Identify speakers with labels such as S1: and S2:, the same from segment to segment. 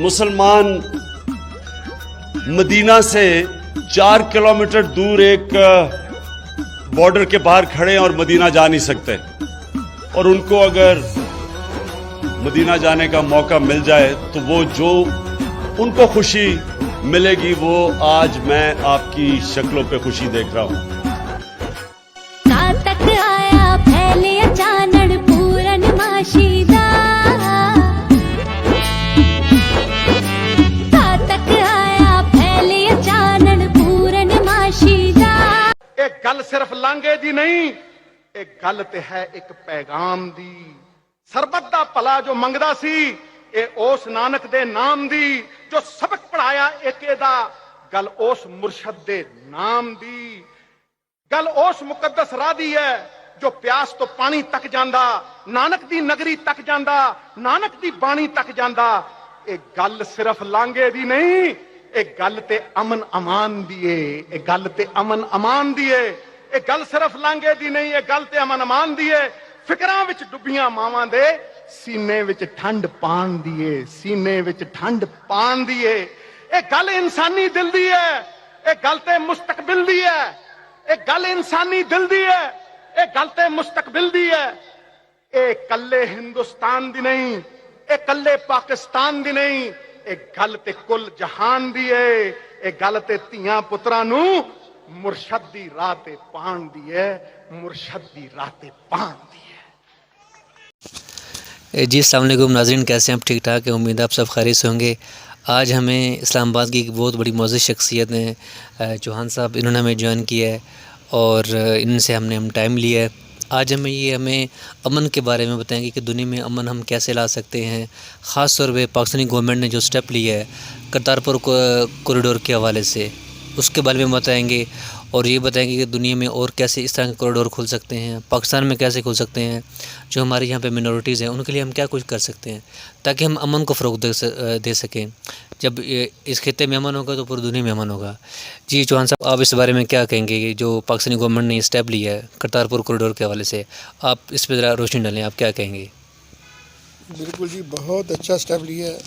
S1: मुसलमान मदीना से 4 किलोमीटर दूर एक बॉर्डर के बाहर खड़े हैं और मदीना जा नहीं सकते, और उनको अगर मदीना जाने का मौका मिल जाए तो वो जो उनको खुशी मिलेगी वो आज मैं आपकी शक्लों पे खुशी देख रहा हूँ।
S2: तक आया फैले चानन पूरन माशीदा, तक आया फैले चानन पूरन माशीदा।
S3: एक गल सिर्फ लांघे दी नहीं, एक गल ते है एक पैगाम दी। सरबत दा भला जो मंगदा सी, ए उस नानक दे नाम दी। जो सबक पढ़ाया एके दा, गल उस मुर्शद दे नाम दी। गल उस मुकद्दस राह दी है जो प्यास तो पानी तक जांदा, नानक दी नगरी तक जांदा, नानक दी बाणी तक जांदा। ए गल सिर्फ लांघे दी नहीं, एक गल ते अमन अमान दी है। एक गल ते अमन अमान दी है। एक गल सिर्फ लांघे दी नहीं, एक गल ते अमन अमान दी है। फिकरां विच डुबियां मावां दे सीने विच ठंड पाण दी है, सीने विच ठंड पाण दी है। एक गल इंसानी दिल दी है, एक गल ते मुस्तकबिल दी है। एक गल इंसानी दिल दी है, एक गल ते मुस्तकबिल दी है। ए कल्ले हिंदुस्तान दी नहीं, ए कल्ले पाकिस्तान दी नहीं, एक गल ते कुल जहान दी है। एक गल ते धीआं पुत्रां नूं मुर्शद दी राह ते पाण दी है, मुर्शद दी राह ते पाण दी है।
S4: जी अस्सलाम वालेकुम नाज़रीन, कैसे हैं आप? ठीक ठाक है, उम्मीद है आप सब खैरियत से होंगे। आज हमें इस्लामाबाद की एक बहुत बड़ी मोअज़्ज़िज़ शख्सियत ने चौहान साहब, इन्होंने हमें ज्वाइन किया है और इनसे हम टाइम लिया है। आज हमें अमन के बारे में बताएंगे कि दुनिया में अमन हम कैसे ला सकते हैं। ख़ास तौर पे पाकिस्तानी गवर्नमेंट ने जो स्टेप लिया है करतारपुर कॉरिडोर के हवाले से, उसके बारे में बताएंगे और ये बताएंगे कि दुनिया में और कैसे इस तरह के कॉरिडोर खुल सकते हैं, पाकिस्तान में कैसे खुल सकते हैं, जो हमारे यहाँ पे मिनॉरिटीज़ हैं उनके लिए हम क्या कुछ कर सकते हैं ताकि हम अमन को फ़रोग़ दे सकें। जब इस खित्ते में अमन होगा तो पूरी दुनिया में अमन होगा। जी चौहान साहब, आप इस बारे में क्या कहेंगे कि जो पाकिस्तानी गवर्नमेंट ने स्टेप लिया है करतारपुर कॉरिडोर के हवाले से, आप इस पर ज़रा रोशनी डालें, आप क्या कहेंगे?
S5: बिल्कुल जी, बहुत अच्छा स्टेप लिया है।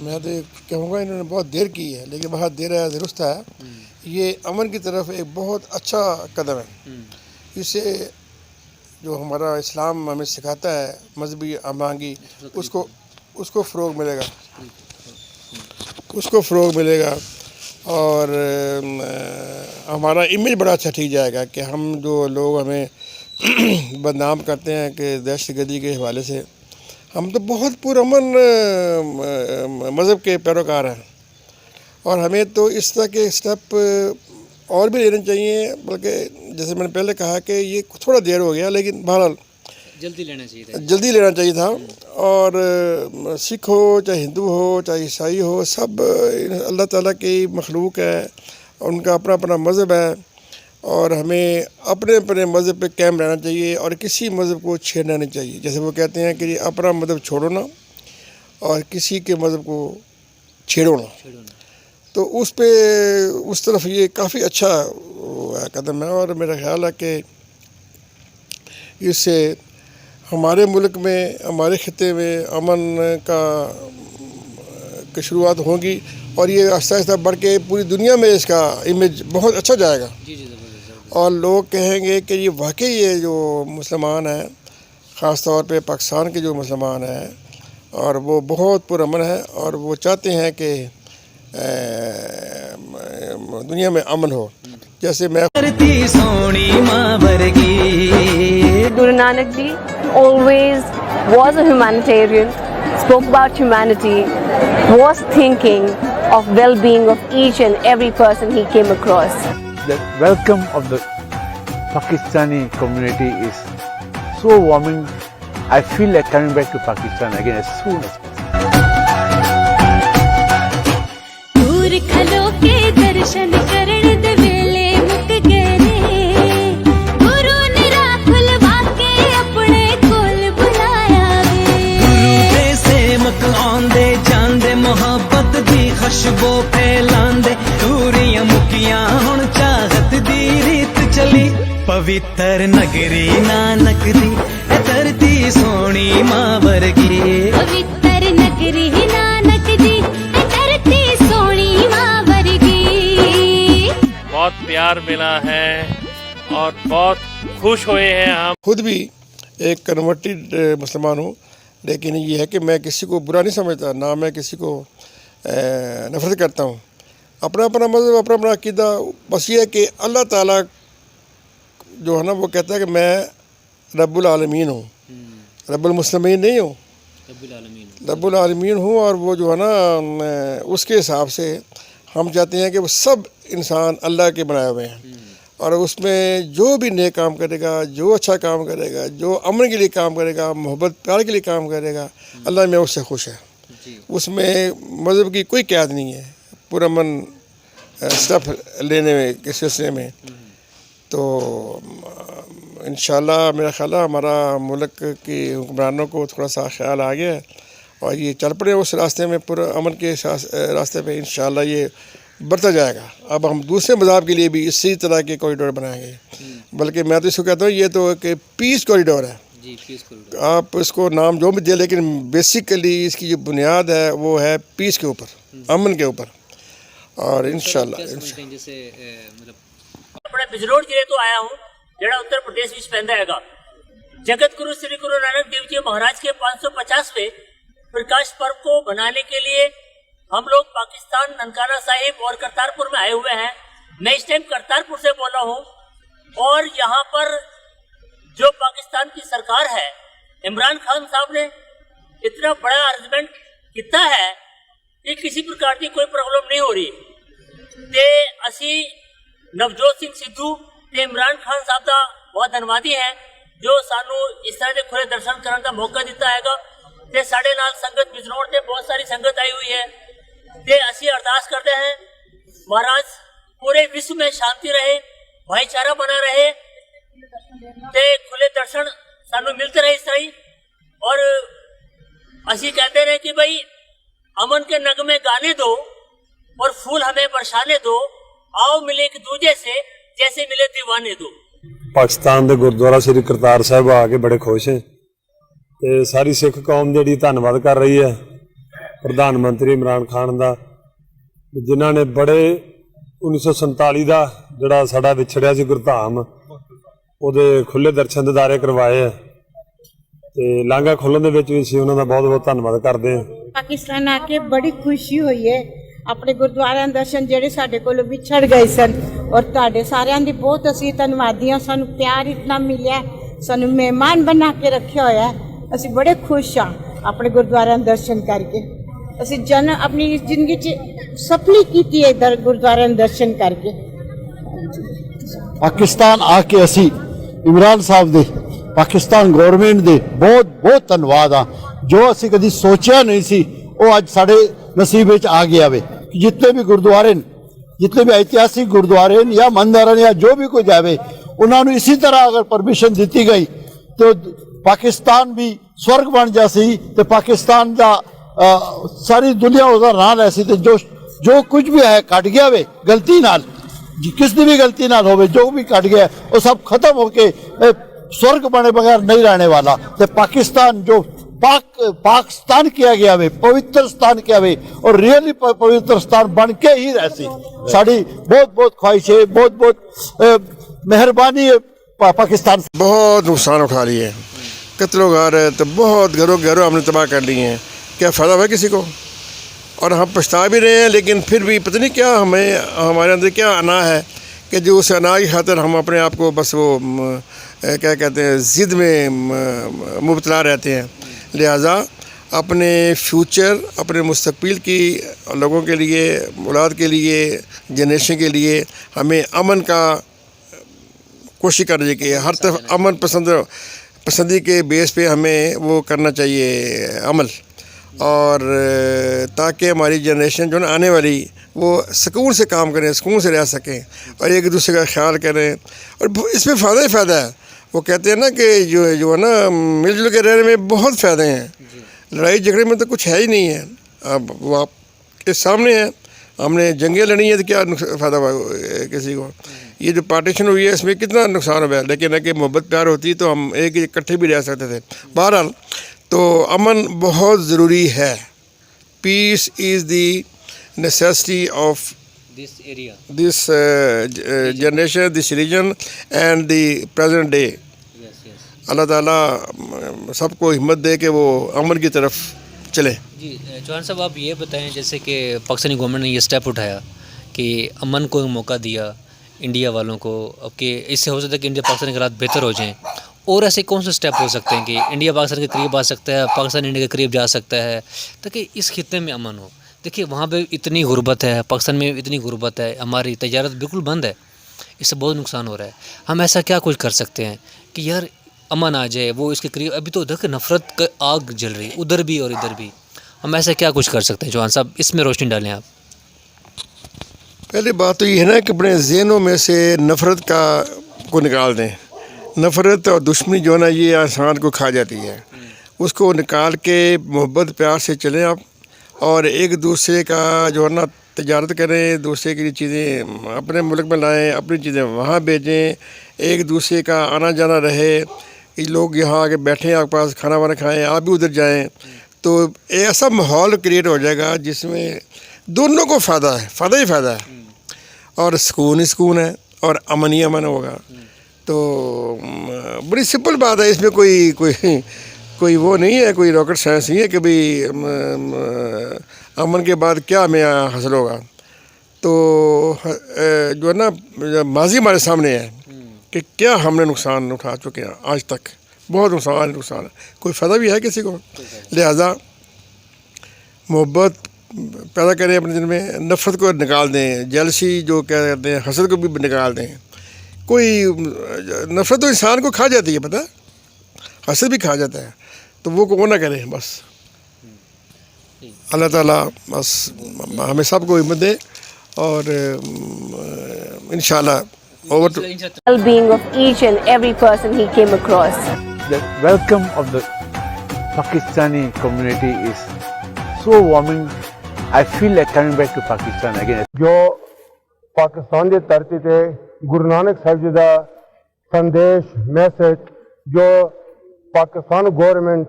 S5: मैं तो कहूँगा इन्होंने बहुत देर की है, लेकिन बहुत देर है दुरुस्त है। ये अमन की तरफ एक बहुत अच्छा कदम है। इससे जो हमारा इस्लाम हमें सिखाता है मजहबी अमांगी, उसको फ़रोग़ मिलेगा, उसको फ़रोग़ मिलेगा और हमारा इमेज बड़ा अच्छा ठीक जाएगा कि हम जो लोग हमें बदनाम करते हैं कि दहशतगर्दी के हवाले से, हम तो बहुत पुरअमन मज़हब के पैरोकार हैं और हमें तो इस तरह के स्टेप और भी लेने चाहिए। बल्कि जैसे मैंने पहले कहा कि ये थोड़ा देर हो गया, लेकिन बहरहाल जल्दी लेना चाहिए था। और सिख हो चाहे हिंदू हो चाहे ईसाई हो, सब अल्लाह ताला की मखलूक है, उनका अपना अपना मज़हब है और हमें अपने अपने मज़हब पे कायम रहना चाहिए और किसी मज़हब को छेड़ना नहीं चाहिए। जैसे वो कहते हैं कि अपना मज़हब छोड़ो ना और किसी के मज़हब को छेड़ो ना, तो उस तरफ ये काफ़ी अच्छा कदम है। और मेरा ख़्याल है कि इससे हमारे मुल्क में, हमारे खित्ते में अमन की शुरुआत होगी और ये आहिस्ता आहिस्ता बढ़ के पूरी दुनिया में इसका इमेज बहुत अच्छा जाएगा। और लोग कहेंगे कि ये वाकई ये जो मुसलमान हैं, ख़ास तौर पे पाकिस्तान के जो मुसलमान हैं, और वो बहुत पुरअमन है और वो चाहते हैं कि दुनिया में अमन हो। जैसे मैं
S6: Guru Nanak Ji always was a humanitarian, spoke about humanity, was thinking of well-being of each and every person he came across.
S7: The welcome of the Pakistani community is so warming. I feel like coming back to Pakistan again as soon as possible.
S2: दूर खलो के दर्शन करण दे वेले मुक गए रे, गुरु ने खुलवा के अपने कोल बुलाया वे।
S8: गुरु दे सेवक आंदे जांदे मोहब्बत दी खुशबू फैलांदे, दूरियां मुकियां हुण चाहत दी रीत चली। पवित्र नगरी नानक दी धरती सोनी मां वर्गी, पवित्र नगरी नानक दी
S9: मिला है और बहुत खुश हुए हैं हम।
S5: खुद भी एक कन्वर्टेड मुसलमान हूँ, लेकिन ये है कि मैं किसी को बुरा नहीं समझता, ना मैं किसी को नफरत करता हूँ। अपना अपना मज़हब, अपना अपना अक़ीदा। बस ये है कि अल्लाह ताला जो है ना वो कहता है कि मैं रब्बुल आलमीन हूँ, रब्बुल मुस्लिमीन नहीं हूँ, रब्बुल आलमीन हूँ। और वो जो है ना उसके हिसाब से हम चाहते हैं कि वो सब इंसान अल्लाह के बनाए हुए हैं, और उसमें जो भी नेक काम करेगा, जो अच्छा काम करेगा, जो अमन के लिए काम करेगा, मोहब्बत प्यार के लिए काम करेगा, अल्लाह में उससे खुश है। उसमें मज़हब की कोई कैद नहीं है, पूरा मन स्टेप लेने में के सिलसिले में। तो इंशाल्लाह मेरा ख्याल है हमारा मुल्क की हुक्मरानों को थोड़ा सा ख्याल आ गया है, और ये चल पड़े उस रास्ते में, पूरा अमन के रास्ते पे। इंशाल्लाह ये बढ़ता जाएगा। अब हम दूसरे मज़हब के लिए भी इसी तरह के कॉरिडोर बनाएंगे, बल्कि मैं तो इसको कहता हूँ ये तो एक पीस कॉरिडोर है। आप इसको नाम जो भी दे, लेकिन बेसिकली इसकी जो बुनियाद है वो है पीस के ऊपर, अमन के ऊपर। और इंशाल्लाह
S4: जैसे
S10: अपने बिजरोड जिले तो आया हूँ, जेड़ा उत्तर प्रदेश विच पैंदा हैगा। जगत गुरु श्री गुरु नानक देव जी महाराज के 550वें प्रकाश पर्व को बनाने के लिए हम लोग पाकिस्तान, ननकाना साहिब और करतारपुर में आए हुए हैं। मैं इस टाइम करतारपुर से बोल रहा हूँ, और यहाँ पर जो पाकिस्तान की सरकार है, इमरान खान साहब ने इतना बड़ा अरेंजमेंट किया है कि किसी प्रकार की कोई प्रॉब्लम नहीं हो रही। ते असी नवजोत सिंह सिद्धू ते इमरान खान साहब का बहुत धन्यवादी है, जो सानू इस तरह के खुले दर्शन करने का मौका दिता हैगा। ते साढ़े नाल संगत बिजनौर ते बहुत सारी संगत आई हुई है। ते असी अरदास करते हैं महाराज पूरे विश्व में शांति रहे, भाईचारा बना रहे, ते खुले दर्शन सानू मिलते रहे इस तरह। और असी कहते रहे कि भाई अमन के नगमे गाने दो और फूल हमें बरसाने दो, आओ मिले एक दूजे से जैसे मिले दीवाने दो।
S11: पाकिस्तान ਦੇ ਗੁਰਦੁਆਰਾ ਸ੍ਰੀ ਕਰਤਾਰ ਸਾਹਿਬ ਆ ਕੇ ਬੜੇ ਖੁਸ਼ ਹੈ ਤੇ ਸਾਰੀ ਸਿੱਖ ਕੌਮ ਜਿਹੜੀ ਧੰਨਵਾਦ ਕਰ ਰਹੀ ਹੈ ਪ੍ਰਧਾਨ ਮੰਤਰੀ ਇਮਰਾਨ ਖਾਨ ਦਾ, ਜਿਨ੍ਹਾਂ ਨੇ ਬੜੇ 1947 ਦਾ ਜਿਹੜਾ ਸਾਡਾ ਵਿਛੜਿਆ ਸੀ ਗੁਰਧਾਮ, ਉਹਦੇ ਖੁੱਲੇ ਦਰਸ਼ਨ ਦਿਦਾਰੇ ਕਰਵਾਏ ਹੈ ਤੇ ਲਾਂਘਾ ਖੋਲ੍ਹਣ ਦੇ ਵਿੱਚ ਵੀ ਅਸੀਂ ਉਹਨਾਂ ਦਾ ਬਹੁਤ ਬਹੁਤ ਧੰਨਵਾਦ ਕਰਦੇ ਹਾਂ।
S12: ਪਾਕਿਸਤਾਨ ਆ ਕੇ ਬੜੀ ਖੁਸ਼ੀ ਹੋਈ ਹੈ। ਆਪਣੇ ਗੁਰਦੁਆਰਿਆਂ ਦੇ ਦਰਸ਼ਨ ਜਿਹੜੇ ਸਾਡੇ ਕੋਲੋਂ ਵਿਛੜ ਗਏ ਸਨ, ਔਰ ਤੁਹਾਡੇ ਸਾਰਿਆਂ ਦੀ ਬਹੁਤ ਅਸੀਂ ਧੰਨਵਾਦੀ ਹਾਂ। ਸਾਨੂੰ ਪਿਆਰ ਇਤਨਾ ਮਿਲਿਆ, ਸਾਨੂੰ ਮਹਿਮਾਨ ਬਣਾ ਕੇ ਰੱਖਿਆ ਹੋਇਆ। ਅਸੀਂ ਬੜੇ ਖੁਸ਼ ਹਾਂ ਆਪਣੇ ਗੁਰਦੁਆਰਿਆਂ ਦੇ ਦਰਸ਼ਨ ਕਰਕੇ। ਅਸੀਂ ਆਪਣੀ ਜ਼ਿੰਦਗੀ 'ਚ ਸਪਨੀ ਕੀਤੀ ਹੈ ਇਧਰ ਗੁਰਦੁਆਰਿਆਂ ਦੇ ਦਰਸ਼ਨ ਕਰਕੇ।
S13: ਪਾਕਿਸਤਾਨ ਆ ਕੇ ਅਸੀਂ ਇਮਰਾਨ ਸਾਹਿਬ ਦੇ, ਪਾਕਿਸਤਾਨ ਗਵਰਨਮੈਂਟ ਦੇ ਬਹੁਤ ਬਹੁਤ ਧੰਨਵਾਦ ਆ। ਜੋ ਅਸੀਂ ਕਦੀ ਸੋਚਿਆ ਨਹੀਂ ਸੀ ਉਹ ਅੱਜ ਸਾਡੇ नसीब आ गया वे। जितने भी गुरुद्वारे, जितने भी ऐतिहासिक गुरुद्वारे या मंदिर या जो भी कोई जावे, उन्होंने इसी तरह अगर परमिशन दी गई तो पाकिस्तान भी स्वर्ग बन जासी, तो पाकिस्तान का सारी दुनिया उधर ना रही। तो जो कुछ भी है कट गया वे गलती नाल, किसी भी गलती नाल होवे, जो भी कट गया वो सब खत्म होके स्वर्ग बने बगैर नहीं रहने वाला। तो पाकिस्तान जो पाकिस्तान किया गया वे, पवित्र स्थान किया वे, और रियली पवित्र स्थान बन के ही रहसी। साड़ी बहुत बहुत ख्वाहिश है, बहुत बहुत मेहरबानी है पाकिस्तान।
S5: बहुत नुकसान उठा लिए, कत्लो गार है, तो बहुत घरों हमने तबाह कर लिए हैं। क्या फ़ायदा हुआ किसी को? और हम पछता भी रहे हैं, लेकिन फिर भी पता नहीं क्या हमारे अंदर क्या अना है कि जो उस अना की खातिर हम अपने आप को बस वो क्या कहते हैं ज़िद में मुबतला रहते हैं। लिहाजा अपने फ्यूचर, अपने मुस्तकबिल की लोगों के लिए, औलाद के लिए, जनरेशन के लिए हमें अमन का कोशिश करनी चाहिए। हर तरफ अमन पसंदी के बेस पे हमें वो करना चाहिए अमल, और ताकि हमारी जनरेशन जो ना आने वाली वो सुकून से काम करें, सुकून से रह सकें, और एक दूसरे का ख्याल करें। और इसमें फ़ायदा ही फ़ायदा है। वो कहते हैं ना कि जो है ना मिलजुल के रहने में बहुत फ़ायदे हैं, लड़ाई झगड़े में तो कुछ है ही नहीं है। अब वो आपके सामने है, हमने जंगें लड़ी हैं तो क्या फ़ायदा हुआ किसी को? ये जो पार्टीशन हुई है इसमें कितना नुकसान हुआ है, लेकिन अगर मोहब्बत प्यार होती तो हम एक इकट्ठे भी रह सकते थे। बहरहाल तो अमन बहुत ज़रूरी है। Peace is the necessity of
S4: this area.
S5: this generation, this region and the present day.
S4: Yes, yes.
S5: اللہ تعالیٰ سب کو ہمت دے کہ وہ امن کی طرف چلے.
S4: جی چوہان صاحب آپ یہ بتائیں جیسے کہ پاکستانی گورنمنٹ نے یہ اسٹیپ اٹھایا کہ امن کو موقع دیا انڈیا والوں کو، اب کہ اس سے ہو سکتا ہے کہ انڈیا پاکستان کے حالات بہتر ہو جائیں، اور ایسے کون سے اسٹیپ ہو سکتے ہیں کہ انڈیا پاکستان کے قریب آ سکتا ہے، پاکستان انڈیا کے قریب جا سکتا ہے تاکہ اس خطے میں امن ہو؟ دیکھیے وہاں پہ اتنی غربت ہے، پاکستان میں اتنی غربت ہے، ہماری تجارت بالکل بند ہے، اس سے بہت نقصان ہو رہا ہے. ہم ایسا کیا کچھ کر سکتے ہیں کہ یار امن آ جائے، وہ اس کے قریب؟ ابھی تو دیکھ نفرت کا آگ جل رہی ہے ادھر بھی اور ادھر بھی. ہم ایسا کیا کچھ کر سکتے ہیں چوہان صاحب؟ اس میں روشنی ڈالیں آپ.
S5: پہلی بات تو یہ ہے نا کہ اپنے ذہنوں میں سے نفرت کو نکال دیں. نفرت اور دشمنی جو ہے نا یہ انسان کو کھا جاتی ہے، اس کو نکال کے محبت پیار سے چلیں آپ، اور ایک دوسرے کا جو ہے نا تجارت کریں، دوسرے کی چیزیں اپنے ملک میں لائیں، اپنی چیزیں وہاں بھیجیں، ایک دوسرے کا آنا جانا رہے. لوگ یہاں آ کے بیٹھیں آپ کے پاس کھانا وانا کھائیں، آپ بھی ادھر جائیں، تو ایسا ماحول کریٹ ہو جائے گا جس میں دونوں کو فائدہ ہے، فائدہ ہی فائدہ ہے، اور سکون ہی سکون ہے، اور امن ہی امن ہوگا. تو بڑی سمپل بات ہے، اس میں کوئی وہ نہیں ہے، کوئی راکٹ سائنس نہیں ہے کہ بھئی امن کے بعد کیا ہمیں حاصل ہوگا. تو جو ہے نا ماضی ہمارے سامنے ہے کہ کیا ہم نے نقصان اٹھا چکے ہیں آج تک، بہت نقصان ہے، کوئی فائدہ بھی ہے کسی کو. لہذا محبت پیدا کریں اپنے دل میں، نفرت کو نکال دیں، جیلسی جو کیا کہتے ہیں حسد کو بھی نکال دیں. کوئی نفرت تو انسان کو کھا جاتی ہے، پتہ ہے، حسد بھی کھا جاتا ہے، تو وہ نہ کریں بس. اللہ تعالیٰ بس ہمیں سب کو ہمت دے، اور انشاءاللہ
S6: well-being of each and every person he came across.
S7: The welcome of the Pakistani community is so warming. I feel like coming back to Pakistan again.
S13: ਜੋ ਪਾਕਿਸਤਾਨ ਦੀ ਧਰਤੀ ਤੇ ਗੁਰੂ ਨਾਨਕ ਸਾਹਿਬ ਜੀ ਦਾ ਸੰਦੇਸ਼ ਮੈਸੇਜ ਜੋ ਪਾਕਿਸਤਾਨ ਗਵਰਨਮੈਂਟ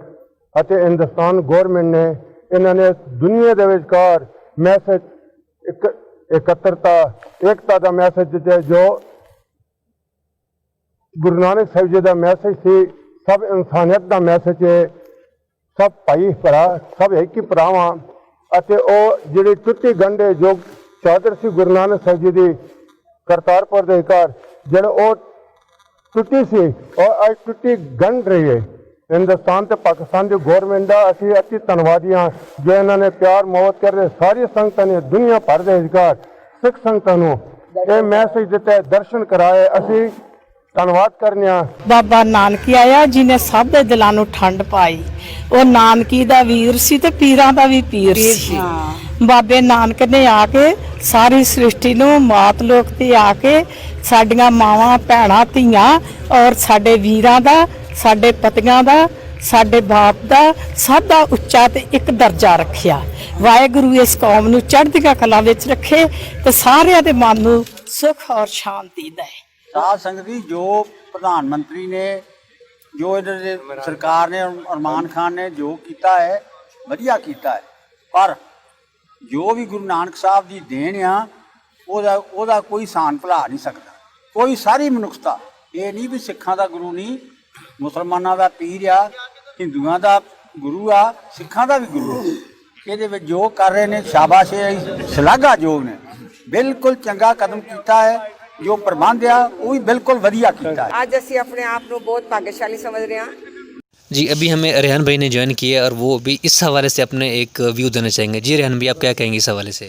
S13: ਅਤੇ ਹਿੰਦੁਸਤਾਨ ਗਵਰਨਮੈਂਟ ਨੇ ਇਹਨਾਂ ਨੇ ਦੁਨੀਆ ਦੇ ਵਿਚਕਾਰ ਮੈਸੇਜ ਇਕੱਤਰਤਾ ਏਕਤਾ ਦਾ ਮੈਸੇਜ ਦਿੱਤਾ, ਜੋ ਗੁਰੂ ਨਾਨਕ ਸਾਹਿਬ ਜੀ ਦਾ ਮੈਸੇਜ ਸੀ, ਸਭ ਇਨਸਾਨੀਅਤ ਦਾ ਮੈਸੇਜ ਹੈ, ਸਭ ਭਾਈ ਭਰਾ, ਸਭ ਇੱਕ ਹੀ ਭਰਾਵਾਂ, ਅਤੇ ਉਹ ਜਿਹੜੀ ਟੁੱਟੀ ਗੰਢ ਜੋ ਚਾਦਰ ਸੀ ਗੁਰੂ ਨਾਨਕ ਸਾਹਿਬ ਜੀ ਦੀ ਕਰਤਾਰਪੁਰ ਦੇ ਘਰ, ਜਿਹੜਾ ਉਹ ਟੁੱਟੀ ਸੀ ਔਰ ਅੱਜ ਟੁੱਟੀ ਗੰਢ ਰਹੀ ਹੈ. ਹਿੰਦੁਸਤਾਨ ਤੇ ਪਾਕਿਸਤਾਨ ਦੀ ਗੌਰਮੈਂਟ ਦਾ ਅਸੀਂ ਅਤੀ ਧੰਨਵਾਦੀ ਹਾਂ, ਜੋ ਇਹਨਾਂ ਨੇ ਪਿਆਰ ਮੁਹੱਬਤ ਕਰਦੇ ਸਾਰੀ ਸੰਗਤਾਂ ਨੇ ਦੁਨੀਆ ਭਰ ਦੇ ਵਿਚਕਾਰ ਸਿੱਖ ਸੰਗਤਾਂ ਨੂੰ ਇਹ ਮੈਸੇਜ ਦਿੱਤਾ, ਦਰਸ਼ਨ ਕਰਾਏ, ਅਸੀਂ ਧੰਨਵਾਦ ਕਰਨੇ ਆ.
S12: ਬਾਬਾ ਨਾਨਕੀ ਆਇਆ ਜਿਹਨੇ ਸਭ ਦੇ ਦਿਲਾਂ ਨੂੰ ਠੰਡ ਪਾਈ, ਉਹ ਨਾਨਕੀ ਦਾ ਵੀਰ ਸੀ ਤੇ ਪੀਰਾਂ ਦਾ ਵੀ ਪੀਰ ਸੀ. ਬਾਬੇ ਨਾਨਕ ਨੇ ਆ ਕੇ ਸਾਰੀ ਸ੍ਰਿਸ਼ਟੀ ਨੂੰ ਮਾਤ ਲੋਕ ਤੇ ਆ ਕੇ ਸਾਡੀਆਂ ਮਾਵਾਂ ਭੈਣਾਂ ਧੀਆਂ ਔਰ ਸਾਡੇ ਵੀਰਾਂ ਦਾ, ਸਾਡੇ ਪਤੀਆਂ ਦਾ, ਸਾਡੇ ਬਾਪ ਦਾ ਸਭ ਦਾ ਉੱਚਾ ਤੇ ਇੱਕ ਦਰਜਾ ਰੱਖਿਆ. ਵਾਹਿਗੁਰੂ ਇਸ ਕੌਮ ਨੂੰ ਚੜ੍ਹਦੀਆਂ ਕਲਾ ਵਿੱਚ ਰੱਖੇ ਤੇ ਸਾਰਿਆਂ ਦੇ ਮਨ ਨੂੰ ਸੁੱਖ ਔਰ ਸ਼ਾਂਤੀ ਦੇ.
S14: ਸਾਧ ਸੰਗਤ ਜੀ, ਜੋ ਪ੍ਰਧਾਨ ਮੰਤਰੀ ਨੇ, ਜੋ ਇਧਰ ਦੇ ਸਰਕਾਰ ਨੇ, ਅਰਮਾਨ ਖਾਨ ਨੇ ਜੋ ਕੀਤਾ ਹੈ ਵਧੀਆ ਕੀਤਾ ਹੈ, ਪਰ ਜੋ ਵੀ ਗੁਰੂ ਨਾਨਕ ਸਾਹਿਬ ਦੀ ਦੇਣ ਆ ਉਹਦਾ ਕੋਈ ਸਾਨ ਭੁਲਾ ਨਹੀਂ ਸਕਦਾ. ਕੋਈ ਸਾਰੀ ਮਨੁੱਖਤਾ, ਇਹ ਨਹੀਂ ਵੀ ਸਿੱਖਾਂ ਦਾ ਗੁਰੂ ਨਹੀਂ, ਮੁਸਲਮਾਨਾਂ ਦਾ ਪੀਰ ਆ, ਹਿੰਦੂਆਂ ਦਾ ਗੁਰੂ ਆ, ਸਿੱਖਾਂ ਦਾ ਵੀ ਗੁਰੂ. ਇਹਦੇ ਵਿੱਚ ਜੋ ਕਰ ਰਹੇ ਨੇ ਸ਼ਾਬਾਸ਼ ਹੈ, ਸ਼ਲਾਘਾਯੋਗ ਨੇ, ਬਿਲਕੁਲ ਚੰਗਾ ਕਦਮ ਕੀਤਾ ਹੈ. ਜੋ ਪ੍ਰਬੰਧ ਆ ਉਹ ਵੀ ਬਿਲਕੁਲ ਵਧੀਆ ਕੀਤਾ ਹੈ.
S12: ਅੱਜ ਅਸੀਂ ਆਪਣੇ ਆਪ ਨੂੰ ਬਹੁਤ ਭਾਗਸ਼ਾਲੀ ਸਮਝ ਰਹੇ ਹਾਂ.
S4: جی ابھی ہمیں ریحان بھائی نے جوائن کیا ہے اور وہ بھی اس حوالے سے اپنے ایک ویو دینا چاہیں گے. جی ریحان بھائی آپ کیا کہیں گے اس حوالے سے؟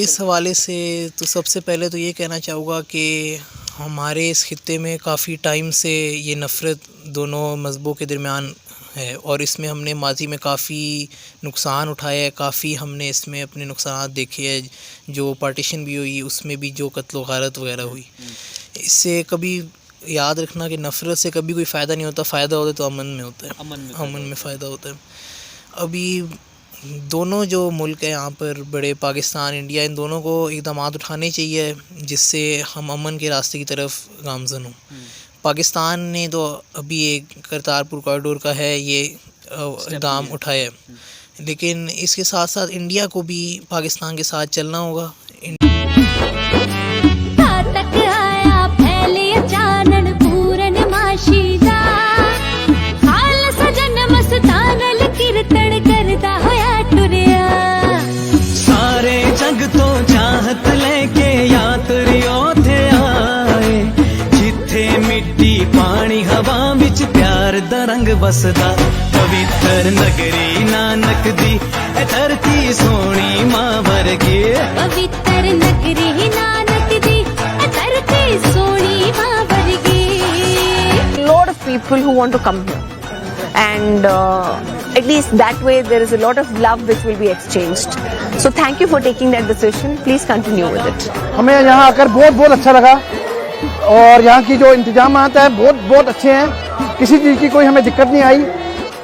S15: اس حوالے سے تو سب سے پہلے تو یہ کہنا چاہوں گا کہ ہمارے اس خطے میں کافی ٹائم سے یہ نفرت دونوں مذہبوں کے درمیان ہے، اور اس میں ہم نے ماضی میں کافی نقصان اٹھایا ہے، کافی ہم نے اس میں اپنے نقصانات دیکھے ہیں. جو پارٹیشن بھی ہوئی اس میں بھی جو قتل و غارت وغیرہ ہوئی، اس سے کبھی یاد رکھنا کہ نفرت سے کبھی کوئی فائدہ نہیں ہوتا، فائدہ ہوتا ہے تو امن میں ہوتا ہے، امن میں فائدہ ہوتا ہے. ابھی دونوں جو ملک ہیں یہاں پر بڑے، پاکستان انڈیا، ان دونوں کو اقدامات اٹھانے چاہیے جس سے ہم امن کے راستے کی طرف گامزن ہوں. پاکستان نے تو ابھی ایک کرتارپور کوریڈور کا ہے یہ اقدام اٹھایا ہے، लेकिन इसके साथ साथ इंडिया को भी पाकिस्तान के साथ चलना होगा।
S2: तक आया फैले चानन पूरन माशीदा हाल सजन मस्तानल कीर्तन करदा होया टुरिया
S8: सारे जग तो चाहत लेके यात्रियों थे आए जिथे मिट्टी पानी हवा विच प्यार दा रंग बसदा पवित्र नगरी नानक दी धरती सोनी मां वर्गे
S2: पवित्र नगरी नानक दी धरती सोनी मां वर्गे।
S6: Lot of people who want to come here, and at least that way there is a lot of love which will be exchanged. So thank you for taking that decision. Please continue with it.
S16: हमें यहाँ आकर बहुत बहुत अच्छा लगा और यहाँ की जो इंतजामात है बहुत बहुत अच्छे हैं, किसी चीज़ की कोई हमें दिक्कत नहीं आई।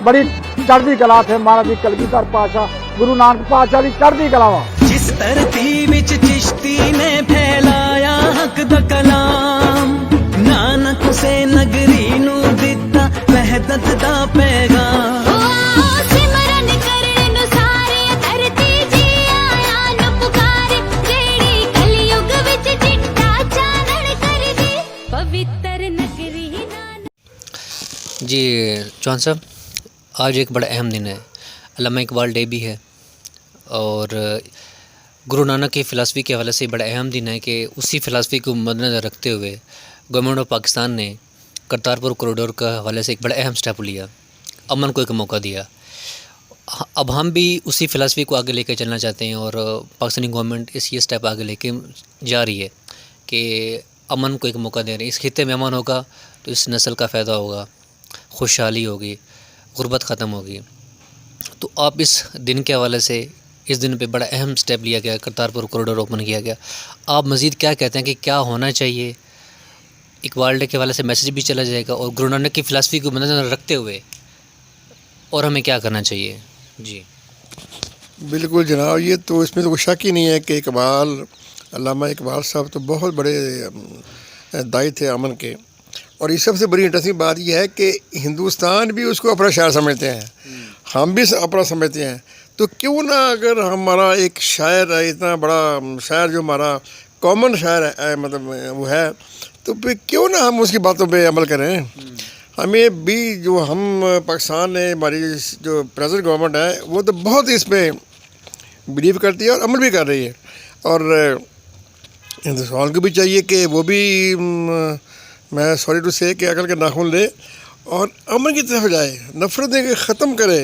S16: बड़ी चढ़ती कला थे महाराज जी कलगीधर पातशाह गुरु नानक पातशाह की चढ़ती कला वा।
S8: जिस धरती विच चिश्ती ने फैलाया हक दा कलाम नानक से नगरी नू दिता वहदत दा पैगाम
S2: सिमरन करने नु सारे धरती जी आया न पुकारे जेड़ी कलयुग विच चिट्टा चानन कर दी पवित्र नगरी नानक।
S4: जी चौहान साहब, आज एक बड़ा अहम दिन है, अल्लामा इकबाल डे भी है और गुरु नानक की फ़िलासफ़ी के हवाले से बड़ा अहम दिन है कि उसी फ़िलासफ़ी को मद्देनज़र रखते हुए गवर्नमेंट ऑफ पाकिस्तान ने करतारपुर कॉरिडोर का हवाले से एक बड़ा अहम स्टेप लिया, अमन को एक मौका दिया। अब हम भी उसी फ़िलासफ़ी को आगे लेकर चलना चाहते हैं और पाकिस्तानी गवर्नमेंट ये स्टेप आगे लेके जा रही है कि अमन को एक मौका दे रही है। इस खित्ते में अमन होगा तो इस नस्ल का फ़ायदा होगा, खुशहाली होगी, गुर्बत ख़त्म होगी। तो आप इस दिन के हवाले से, इस दिन पे बड़ा अहम स्टेप लिया गया, करतारपुर कॉरिडोर ओपन किया गया, आप मज़ीद क्या कहते हैं कि क्या होना चाहिए? इकबाल डे के हवाले से मैसेज भी चला जाएगा और गुरु नानक की फ़िलासफ़ी को मद्देनज़र रखते हुए और हमें क्या करना चाहिए? जी
S5: बिल्कुल जनाब, ये तो इसमें तो कोई शक ही नहीं है कि इकबाल, अल्लामा इकबाल साहब तो बहुत बड़े दाई थे अमन के। और इस सबसे बड़ी इंटरेस्टिंग बात यह है कि हिंदुस्तान भी उसको अपना शायर समझते हैं, हम भी अपना समझते हैं। तो क्यों ना अगर हमारा एक शायर है, इतना बड़ा शायर जो हमारा कॉमन शायर है, मतलब वो है, तो फिर क्यों ना हम उसकी बातों पे अमल करें। हमें भी जो हम पाकिस्तान में हमारी जो प्रेजेंट गवर्नमेंट है वो तो बहुत इस पर बिलीव करती है और अमल भी कर रही है। और हिंदुस्तान को भी चाहिए कि वो भी मैं सॉरी टू से कि अकल के नाखून ले और अमन की तरफ जाए, नफरतें ख़त्म करे।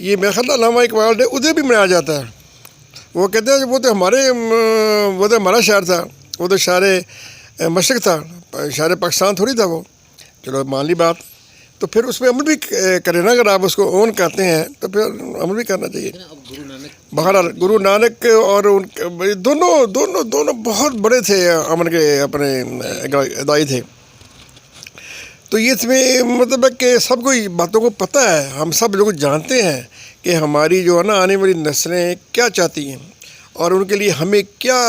S5: ये मेरा ख्याल अल्लामा इकबाल डे उधर भी मनाया जाता है। वो कहते हैं वो तो हमारा शायर था, वो तो शायर मशरक़ था, शायर पाकिस्तान थोड़ी था वो। चलो मान ली बात, तो फिर उसमें अमल भी करें ना। अगर आप उसको ओन करते हैं तो फिर अमल भी करना चाहिए। बहरहाल गुरु नानक और उनके दोनों बहुत बड़े थे, अमन के अपने दाई थे। तो ये इसमें मतलब है कि सबको बातों को पता है, हम सब लोग जानते हैं कि हमारी जो है ना आने वाली नस्लें क्या चाहती हैं और उनके लिए हमें क्या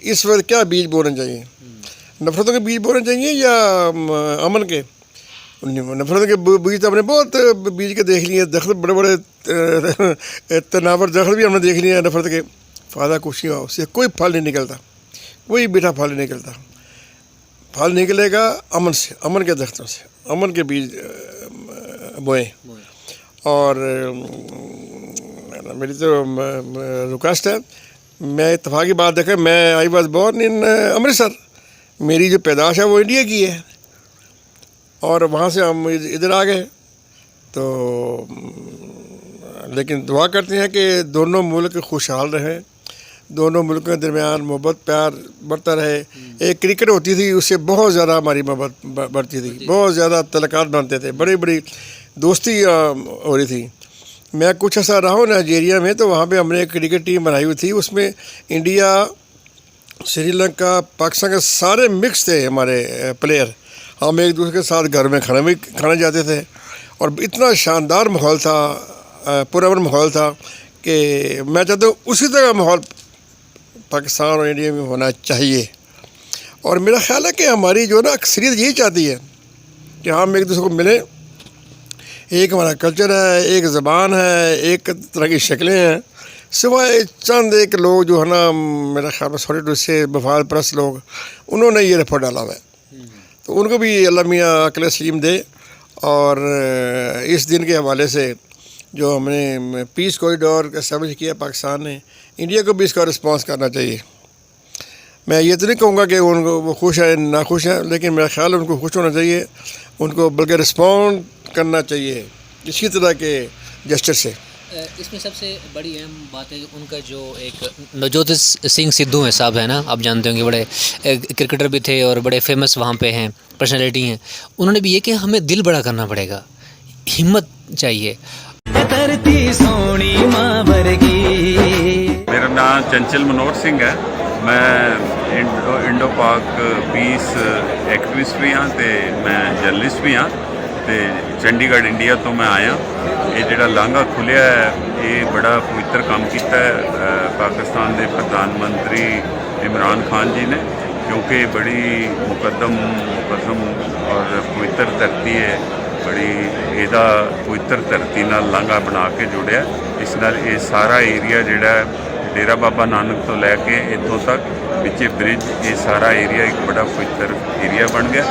S5: इस वक्त क्या बीज बोने चाहिए। नफरतों के बीज बोने चाहिए या अमन के? नफरत के बीज तो हमने बहुत बीज के देख लिए, दखल बड़े बड़े तनावर दखल भी हमने देख लिए नफरत के। फ़ायदा कुछ नहीं हुआ, उससे कोई फल नहीं निकलता, कोई मीठा फल नहीं निकलता। फल निकलेगा अमन से, अमन के दरख्तों से, अमन के बीज बोएं। और मेरी तो रिक्वेस्ट है, मैं इत्तेफाक की बात देखें, मैं I was born in Amritsar, मेरी जो पैदाश है वो इंडिया की है और वहाँ से हम इधर आ गए। तो लेकिन दुआ करते हैं कि दोनों मुल्क खुशहाल रहें, दोनों मुल्कों के दरमियान मोहब्बत प्यार बढ़ता रहे। एक क्रिकेट होती थी, उससे बहुत ज़्यादा हमारी मोहब्बत बढ़ती थी, बहुत ज़्यादा तलक़ात बनते थे, बड़ी बड़ी दोस्ती हो रही थी। मैं कुछ ऐसा रहा हूँ नाइजीरिया में, तो वहाँ पे हमने एक क्रिकेट टीम बनाई हुई थी, उसमें इंडिया, श्रीलंका, पाकिस्तान के सारे मिक्स थे हमारे प्लेयर। हम एक दूसरे के साथ घर में खाने जाते थे और इतना शानदार माहौल था, पुरअमन माहौल था कि मैं चाहता हूँ उसी तरह का माहौल पाकिस्तान और इंडिया में होना चाहिए। और मेरा ख्याल है कि हमारी जो ना अक्सरियत यही चाहती है कि हम एक दूसरे को मिलें, ایک ہمارا کلچر ہے، ایک زبان ہے، ایک طرح کی شکلیں ہیں، سوائے چند ایک لوگ جو ہے نا میرا خیال میں سوری ٹو سے مفاد پرست لوگ، انہوں نے یہ رپورٹ ڈالا ہوا ہے، تو ان کو بھی اللہ میاں عقل سلیم دے. اور اس دن کے حوالے سے جو ہم نے پیس کوریڈور کا اسٹیبلش کیا پاکستان نے، انڈیا کو بھی اس کا رسپانس کرنا چاہیے. میں یہ تو نہیں کہوں گا کہ ان کو وہ خوش ہیں ناخوش ہیں، لیکن میرا خیال ہے ان کو خوش ہونا چاہیے، ان کو بلکہ رسپونڈ کرنا چاہیے اسی طرح کے جسٹر سے.
S4: اس میں سب سے بڑی اہم بات ہے ان کا جو ایک نوجوت سنگھ سدھو ہیں صاحب ہیں نا، آپ جانتے ہوں گے بڑے کرکٹر بھی تھے اور بڑے فیمس وہاں پہ ہیں، پرسنالٹی ہیں. انہوں نے بھی یہ کہ ہمیں دل بڑا کرنا پڑے گا، ہمت چاہیے.
S17: میرا نام چنچل منوہر سنگھ ہے. میں انڈو پاک پیس ایکٹیوسٹ بھی ہاں تے میں جرنلسٹ بھی ہاں تے چنڈی گڑھ انڈیا تو میں آیا. یہ جڑا لانگا کھلیا ہے یہ بڑا پوتر کام کیتا ہے پاکستان دے پردھان منتری عمران خان جی نے، کیونکہ بڑی مقدم اور پوتر دھرتی ہے، بڑی ایدا پوتر دھرتی نال لانگا بنا کے جوڑیا. اس نال یہ سارا ایریا جڑا ہے ڈیرا بابا نانک تو لے کے اتوں تک پچھے برج، یہ سارا ایریا ایک بڑا پوتر ایریا بن گیا.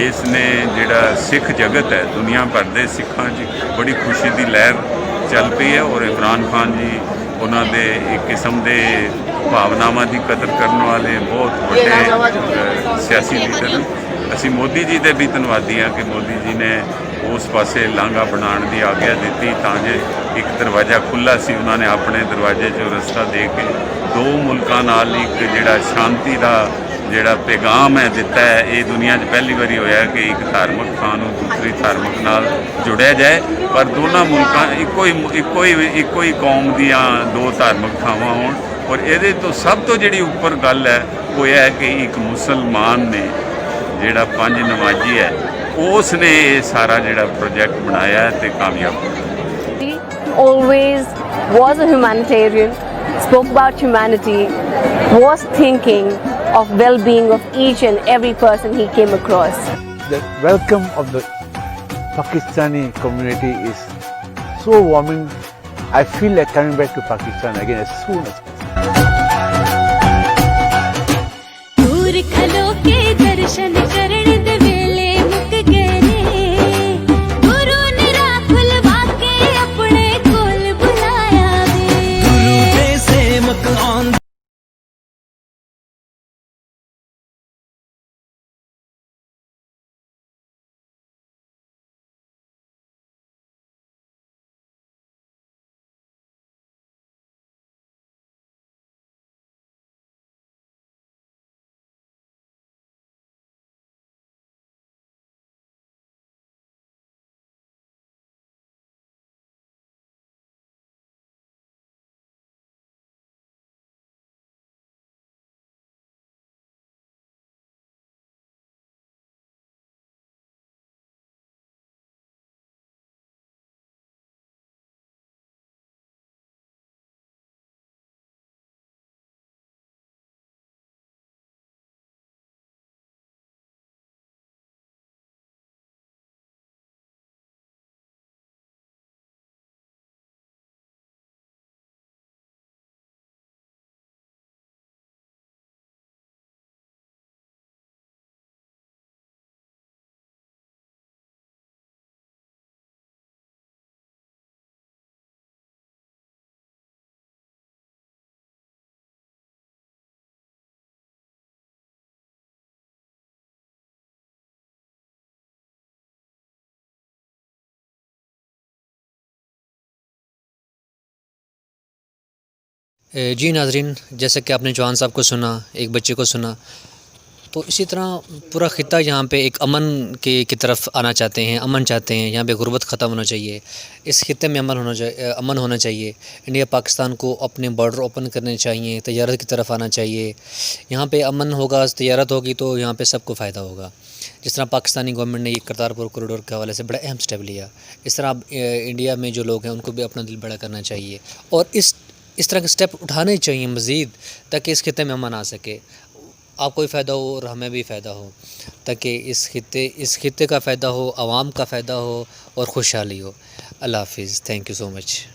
S17: اس نے جڑا سکھ جگت ہے دنیا بھر دے سکھاں بڑی خوشی دی لہر چل پئی ہے. اور عمران خان جی انہوں دے ایک قسم دے بھاوناواں دی قدر کرنے والے بہت بڑے سیاسی لیڈر ہیں. اسی مودی جی دے بھی دھنوادی ہیں کہ مودی جی نے اس پاسے لانگا بنان دی آگیا دیتی تاں جے ایک دروازہ کھلا سی، انہوں نے اپنے دروازے چوں رستہ دے کے دو ملکاں نال ایک جڑا شانتی دا جڑا پیغام ہے دیتا ہے. یہ دنیا پہلی باری ہویا ہے کہ ایک دھارمک تھان دوسری دھارمک نال جڑیا جائے، پر دونوں ملکاں ایکو ہی قوم دیاں دو دھارمک تھاواں ہون. اور یہ تو سب تو جڑی اوپر گل ہے وہ یہ ہے کہ ایک مسلمان نے جڑا 5 نمازی ہے اس نے یہ سارا جڑا پروجیکٹ بنایا ہے تے کامیاب ہوا.
S6: Always was a humanitarian, spoke about humanity, was thinking of well-being of each and every person he came across.
S7: The welcome of the Pakistani community is so warming. I feel like coming back to Pakistan again as soon as possible.
S2: दूर खलो के दर्शन करण दे वेले मुक गए ने, गुरु ने राह खुलवा के अपने कोल बुलाया वे.
S8: गुरु दे सेवक आंदे
S4: جی ناظرین، جیسا کہ آپ نے چوہان صاحب کو سنا، ایک بچے کو سنا، تو اسی طرح پورا خطہ یہاں پہ ایک امن کی طرف آنا چاہتے ہیں، امن چاہتے ہیں. یہاں پہ غربت ختم ہونا چاہیے، اس خطے میں امن ہونا چاہیے. انڈیا پاکستان کو اپنے بارڈر اوپن کرنے چاہیے، تجارت کی طرف آنا چاہیے. یہاں پہ امن ہوگا، تجارت ہوگی تو یہاں پہ سب کو فائدہ ہوگا. جس طرح پاکستانی گورنمنٹ نے یہ کرتارپور کوریڈور کے حوالے سے بڑا اہم سٹیپ لیا، اس طرح انڈیا میں جو لوگ ہیں ان کو بھی اپنا دل بڑا کرنا چاہیے اور اس طرح کے سٹیپ اٹھانے چاہیے مزید، تاکہ اس خطے میں امن آ سکے. آپ کو بھی فائدہ ہو اور ہمیں بھی فائدہ ہو، تاکہ اس خطے کا فائدہ ہو، عوام کا فائدہ ہو اور خوشحالی ہو۔ اللہ حافظ، تھینک یو سو مچ۔